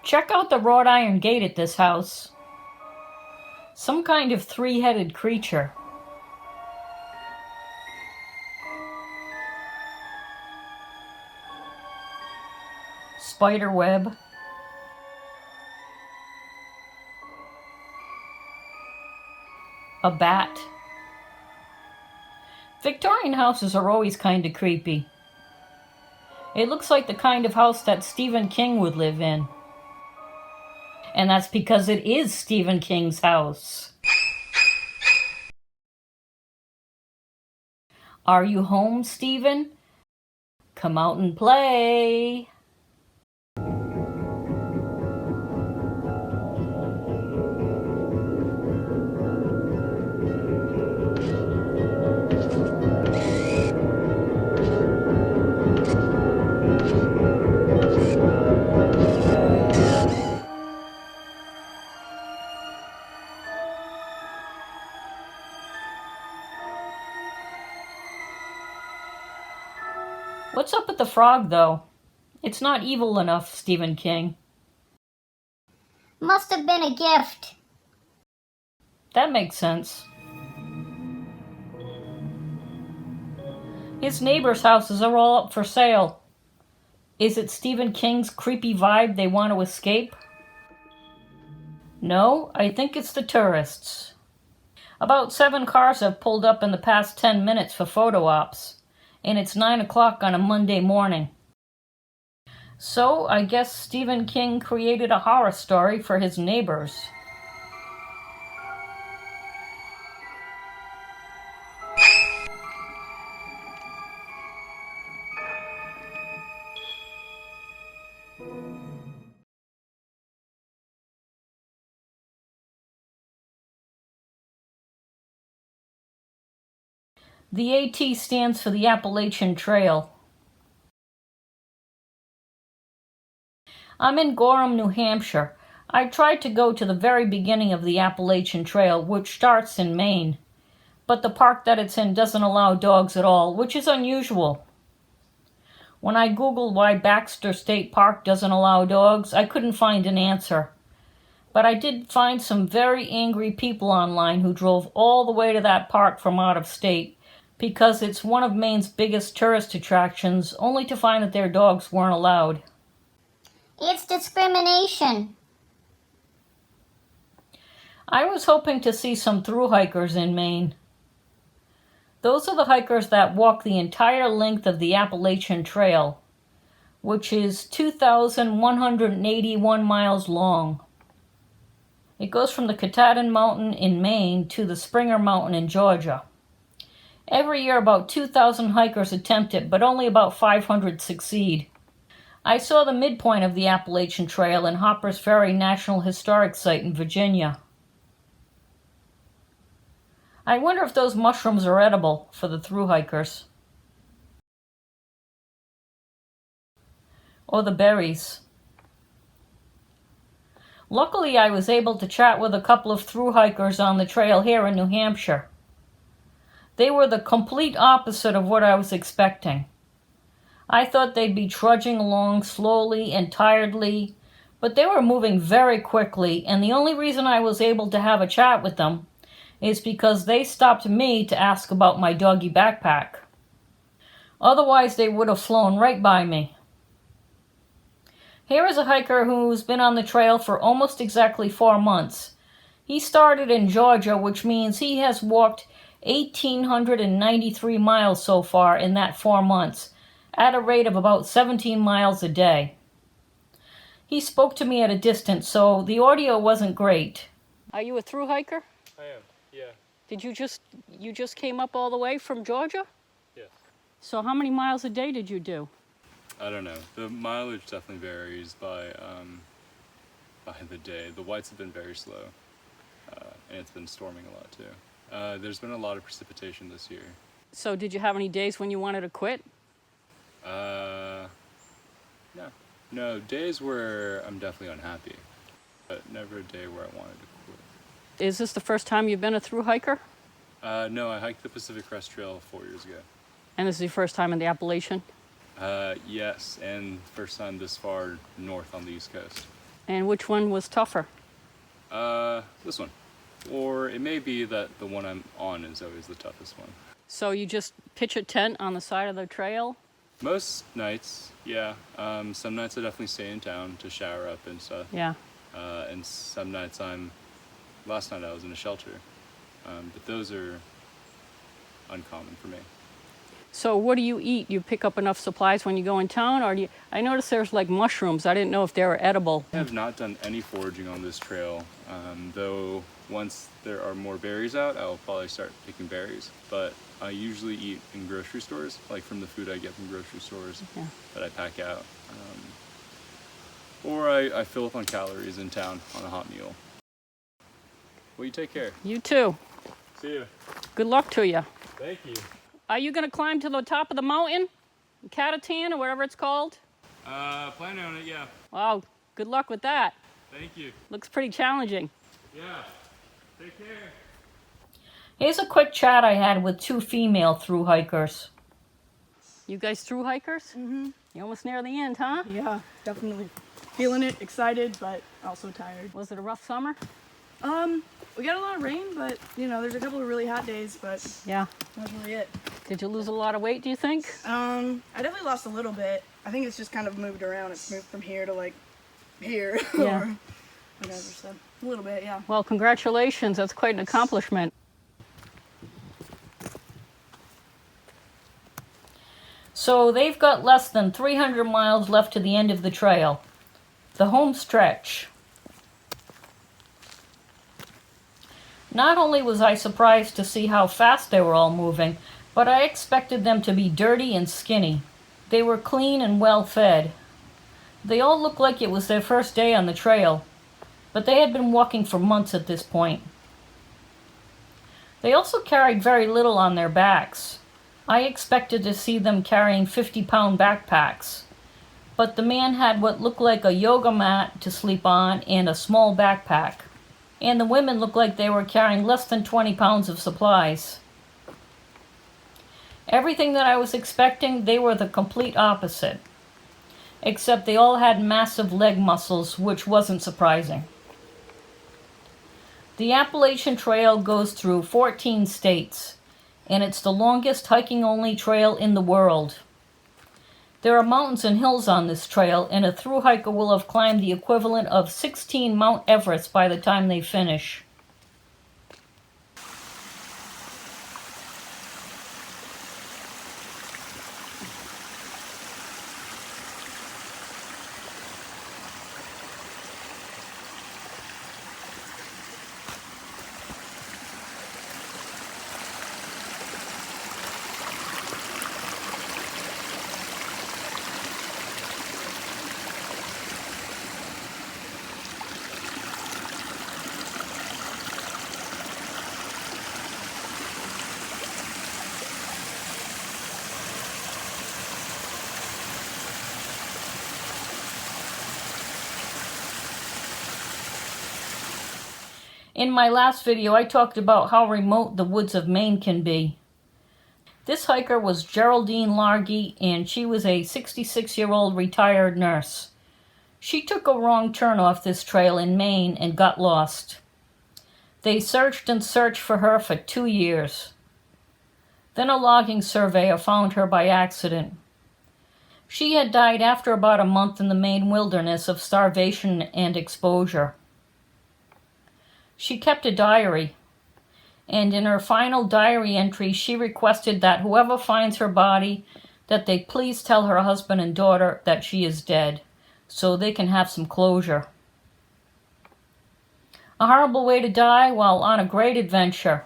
Check out the wrought iron gate at this house. Some kind of three-headed creature. Spider web. A bat. Victorian houses are always kind of creepy. It looks like the kind of house that Stephen King would live in. And that's because it is Stephen King's house. Are you home, Stephen? Come out and play. What's up with the frog, though? It's not evil enough, Stephen King. Must have been a gift. That makes sense. His neighbors' houses are all up for sale. Is it Stephen King's creepy vibe they want to escape? No, I think it's the tourists. About 7 cars have pulled up in the past 10 minutes for photo ops, and it's 9 o'clock on a Monday morning. So, I guess Stephen King created a horror story for his neighbors. The AT stands for the Appalachian Trail. I'm in Gorham, New Hampshire. I tried to go to the very beginning of the Appalachian Trail, which starts in Maine. But the park that it's in doesn't allow dogs at all, which is unusual. When I Googled why Baxter State Park doesn't allow dogs, I couldn't find an answer. But I did find some very angry people online who drove all the way to that park from out of state because it's one of Maine's biggest tourist attractions, only to find that their dogs weren't allowed. It's discrimination. I was hoping to see some thru hikers in Maine. Those are the hikers that walk the entire length of the Appalachian Trail, which is 2,181 miles long. It goes from the Katahdin Mountain in Maine to the Springer Mountain in Georgia. Every year about 2,000 hikers attempt it, but only about 500 succeed. I saw the midpoint of the Appalachian Trail in Hoppers Ferry National Historic Site in Virginia. I wonder if those mushrooms are edible for the thru hikers. Or the berries. Luckily, I was able to chat with a couple of thru hikers on the trail here in New Hampshire. They were the complete opposite of what I was expecting. I thought they'd be trudging along slowly and tiredly, but they were moving very quickly, and the only reason I was able to have a chat with them is because they stopped me to ask about my doggy backpack. Otherwise, they would have flown right by me. Here is a hiker who's been on the trail for almost exactly 4 months. He started in Georgia, which means he has walked 1,893 miles so far in that 4 months, at a rate of about 17 miles a day. He spoke to me at a distance, so the audio wasn't great. Are you a thru hiker? I am, yeah. Did you just came up all the way from Georgia? Yes. So how many miles a day did you do? I don't know. The mileage definitely varies by the day. The whites have been very slow, and it's been storming a lot too. There's been a lot of precipitation this year. So did you have any days when you wanted to quit? No. No, days where I'm definitely unhappy, but never a day where I wanted to quit. Is this the first time you've been a thru hiker? No, I hiked the Pacific Crest Trail 4 years ago. And this is your first time in the Appalachian? Yes, and first time this far north on the East Coast. And which one was tougher? This one. Or it may be that the one I'm on is always the toughest one. So you just pitch a tent on the side of the trail? Most nights, yeah. Some nights I definitely stay in town to shower up and stuff. Yeah. And some nights last night I was in a shelter. But those are uncommon for me. So what do you eat? You pick up enough supplies when you go in town, or do you, I noticed there's like mushrooms. I didn't know if they were edible. I have not done any foraging on this trail, though once there are more berries out, I'll probably start picking berries. But I usually eat in grocery stores, like from the food I get from grocery stores that I pack out. Or I fill up on calories in town on a hot meal. Well, you take care. You too. See you. Good luck to you. Thank you. Are you going to climb to the top of the mountain? Catatan or whatever it's called? Planning on it, yeah. Wow, good luck with that. Thank you. Looks pretty challenging. Yeah. Take care. Here's a quick chat I had with two female thru hikers. You guys thru hikers? Mm-hmm. You're almost near the end, huh? Yeah, definitely. Feeling it, excited, but also tired. Was it a rough summer? We got a lot of rain, but, there's a couple of really hot days, but Yeah. that's really it. Did you lose a lot of weight, do you think? I definitely lost a little bit. I think it's just kind of moved around. It's moved from here to, like, here. Yeah. Or whatever, so a little bit, yeah. Well, congratulations. That's quite an accomplishment. So they've got less than 300 miles left to the end of the trail. The home stretch. Not only was I surprised to see how fast they were all moving, but I expected them to be dirty and skinny. They were clean and well fed. They all looked like it was their first day on the trail, but they had been walking for months at this point. They also carried very little on their backs. I expected to see them carrying 50-pound backpacks, but the man had what looked like a yoga mat to sleep on and a small backpack. And the women looked like they were carrying less than 20 pounds of supplies. Everything that I was expecting, they were the complete opposite. Except they all had massive leg muscles, which wasn't surprising. The Appalachian Trail goes through 14 states, and it's the longest hiking-only trail in the world. There are mountains and hills on this trail, and a thru hiker will have climbed the equivalent of 16 Mount Everest by the time they finish. In my last video, I talked about how remote the woods of Maine can be. This hiker was Geraldine Largy, and she was a 66-year-old retired nurse. She took a wrong turn off this trail in Maine and got lost. They searched and searched for her for 2 years. Then a logging surveyor found her by accident. She had died after about a month in the Maine wilderness of starvation and exposure. She kept a diary, and in her final diary entry, she requested that whoever finds her body, that they please tell her husband and daughter that she is dead, so they can have some closure. A horrible way to die while on a great adventure.